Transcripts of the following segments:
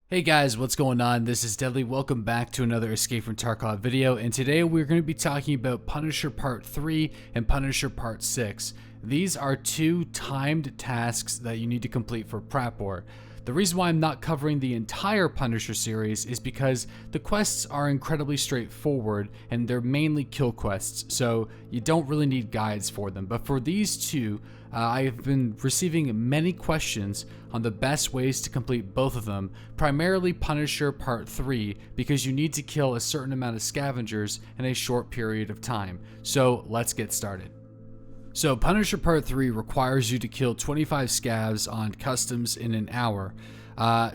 Hey guys, what's going on? This is Deadly. Welcome back to another Escape from Tarkov video, and today we're going to be talking about Punisher Part 3 and Punisher Part 6. These are two timed tasks that you need to complete for Prep War. The reason why I'm not covering the entire Punisher series is because the quests are incredibly straightforward and they're mainly kill quests, so you don't really need guides for them. But for these two, I have been receiving many questions on the best ways to complete both of them, primarily Punisher Part 3, because you need to kill a certain amount of scavengers in a short period of time. So let's get started. So Punisher Part 3 requires you to kill 25 scavs on customs in an hour.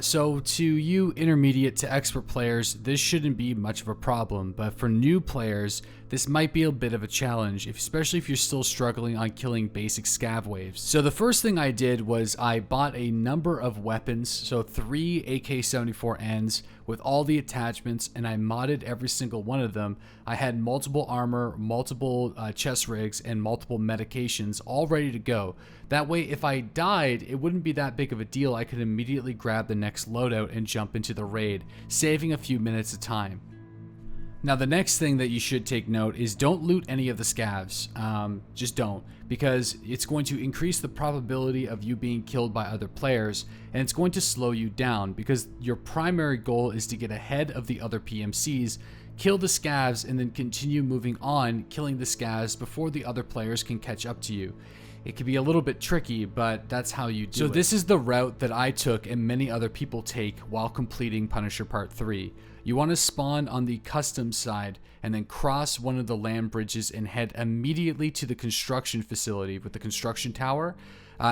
So to you intermediate to expert players, this shouldn't be much of a problem, but for new players, this might be a bit of a challenge, especially if you're still struggling on killing basic scav waves. So the first thing I did was I bought a number of weapons, so 3 AK-74Ns with all the attachments, and I modded every single one of them. I had multiple armor, multiple chest rigs, and multiple medications all ready to go. That way, if I died, it wouldn't be that big of a deal. I could immediately grab the next loadout and jump into the raid, saving a few minutes of time. Now, the next thing that you should take note is don't loot any of the scavs. Just don't, because it's going to increase the probability of you being killed by other players, and it's going to slow you down because your primary goal is to get ahead of the other PMCs, kill the scavs, and then continue moving on, killing the scavs before the other players can catch up to you. It can be a little bit tricky, but that's how you do it. So this is the route that I took and many other people take while completing Punisher Part 3. You want to spawn on the customs side and then cross one of the land bridges and head immediately to the construction facility with the construction tower.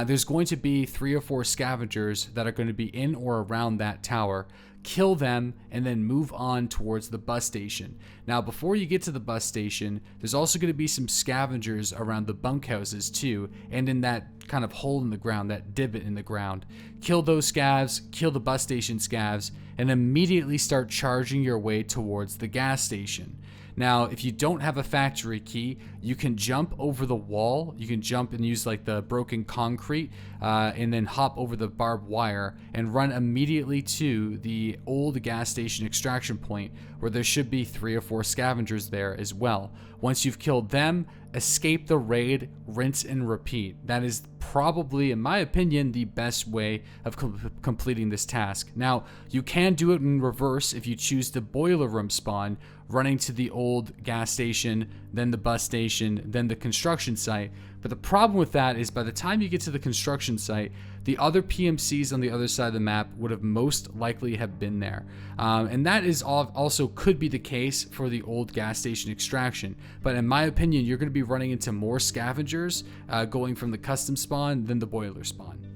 There's going to be 3 or 4 scavengers that are going to be in or around that tower. Kill them and then move on towards the bus station. Now, before you get to the bus station, there's also going to be some scavengers around the bunkhouses too, and in that kind of hole in the ground, that divot in the ground. Kill those scavs, kill the bus station scavs, and immediately start charging your way towards the gas station. Now, if you don't have a factory key, you can jump over the wall. You can jump and use like the broken concrete and then hop over the barbed wire and run immediately to the old gas station extraction point where there should be 3 or 4 scavengers there as well. Once you've killed them, escape the raid, rinse and repeat. That is probably, in my opinion, the best way of completing this task. Now, you can do it in reverse if you choose the boiler room spawn, running to the old gas station, then the bus station, then the construction site. But the problem with that is by the time you get to the construction site, the other PMCs on the other side of the map would have most likely have been there. And that is also could be the case for the old gas station extraction. But in my opinion, you're going to be running into more scavengers going from the custom spawn than the boiler spawn.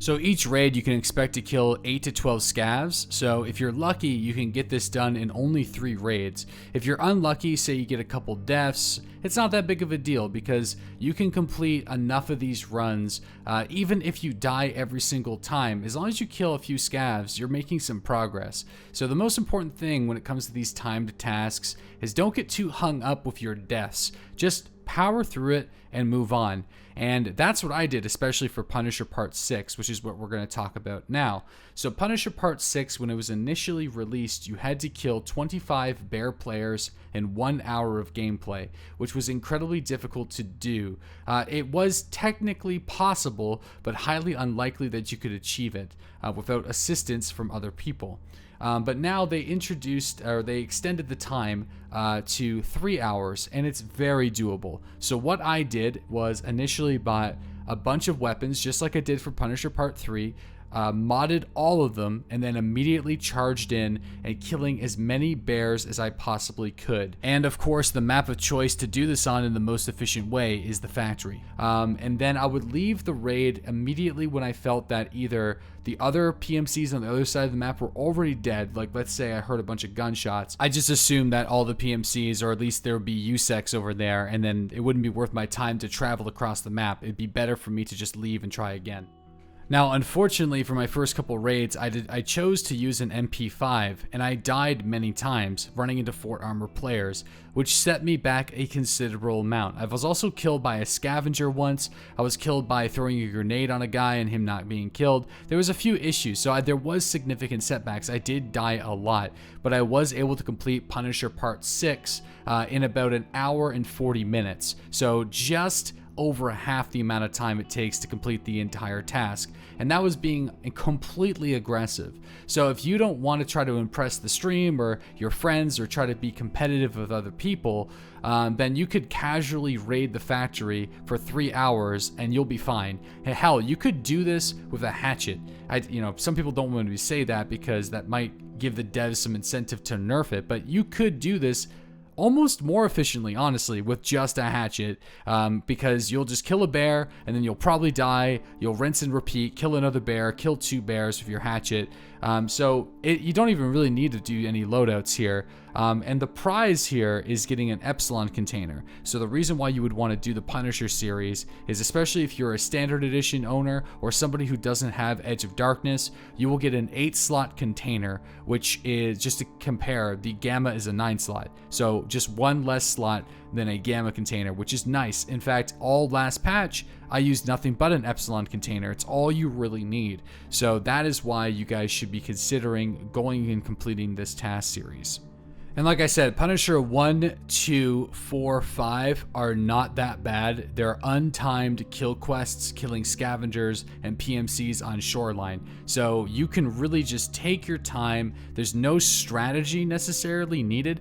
So each raid you can expect to kill 8 to 12 scavs, so if you're lucky you can get this done in only 3 raids. If you're unlucky, say you get a couple deaths, it's not that big of a deal because you can complete enough of these runs even if you die every single time. As long as you kill a few scavs, you're making some progress. So the most important thing when it comes to these timed tasks is don't get too hung up with your deaths. Just power through it and move on. And that's what I did, especially for Punisher Part 6, which is what we're going to talk about now. So Punisher Part 6, when it was initially released, you had to kill 25 bear players in 1 hour of gameplay, which was incredibly difficult to do. It was technically possible, but highly unlikely that you could achieve it without assistance from other people. But now they extended the time to 3 hours, and it's very doable. So what I did was initially bought a bunch of weapons, just like I did for Punisher Part 3, modded all of them, and then immediately charged in and killing as many bears as I possibly could. And of course, the map of choice to do this on in the most efficient way is the factory. And then I would leave the raid immediately when I felt that either the other PMCs on the other side of the map were already dead. Like, let's say I heard a bunch of gunshots. I just assumed that all the PMCs, or at least there would be USECs over there, and then it wouldn't be worth my time to travel across the map. It'd be better for me to just leave and try again. Now, unfortunately, for my first couple raids, I chose to use an MP5, and I died many times running into Fort Armor players, which set me back a considerable amount. I was also killed by a scavenger once. I was killed by throwing a grenade on a guy and him not being killed. There was a few issues, so there was significant setbacks. I did die a lot, but I was able to complete Punisher Part 6 in about an hour and 40 minutes. So just over half the amount of time it takes to complete the entire task, and that was being completely aggressive. So if you don't want to try to impress the stream or your friends or try to be competitive with other people, then you could casually raid the factory for 3 hours and you'll be fine. Hell, you could do this with a hatchet. Some people don't want to say that because that might give the devs some incentive to nerf it, but you could do this almost more efficiently, honestly, with just a hatchet, because you'll just kill a bear and then you'll probably die. You'll rinse and repeat, kill another bear, kill 2 bears with your hatchet. You don't even really need to do any loadouts here. And the prize here is getting an Epsilon container. So the reason why you would want to do the Punisher series is, especially if you're a standard edition owner or somebody who doesn't have Edge of Darkness, you will get an 8-slot container, which is, just to compare, the Gamma is a 9-slot. So just one less slot than a Gamma container, which is nice. In fact, all last patch, I used nothing but an Epsilon container. It's all you really need. So that is why you guys should be considering going and completing this task series. And like I said, Punisher 1, 2, 4, 5 are not that bad. They're untimed kill quests, killing scavengers and PMCs on shoreline. So you can really just take your time. There's no strategy necessarily needed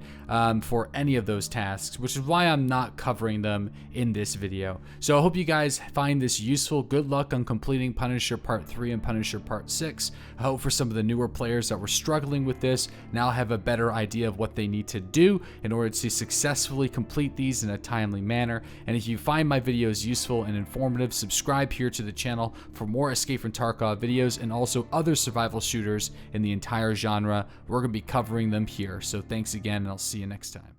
for any of those tasks, which is why I'm not covering them in this video. So I hope you guys find this useful. Good luck on completing Punisher Part 3 and Punisher Part 6. I hope for some of the newer players that were struggling with this now have a better idea of what they need to do in order to successfully complete these in a timely manner. And if you find my videos useful and informative, subscribe here to the channel for more Escape from Tarkov videos and also other survival shooters in the entire genre. We're going to be covering them here. So thanks again, and I'll see you next time.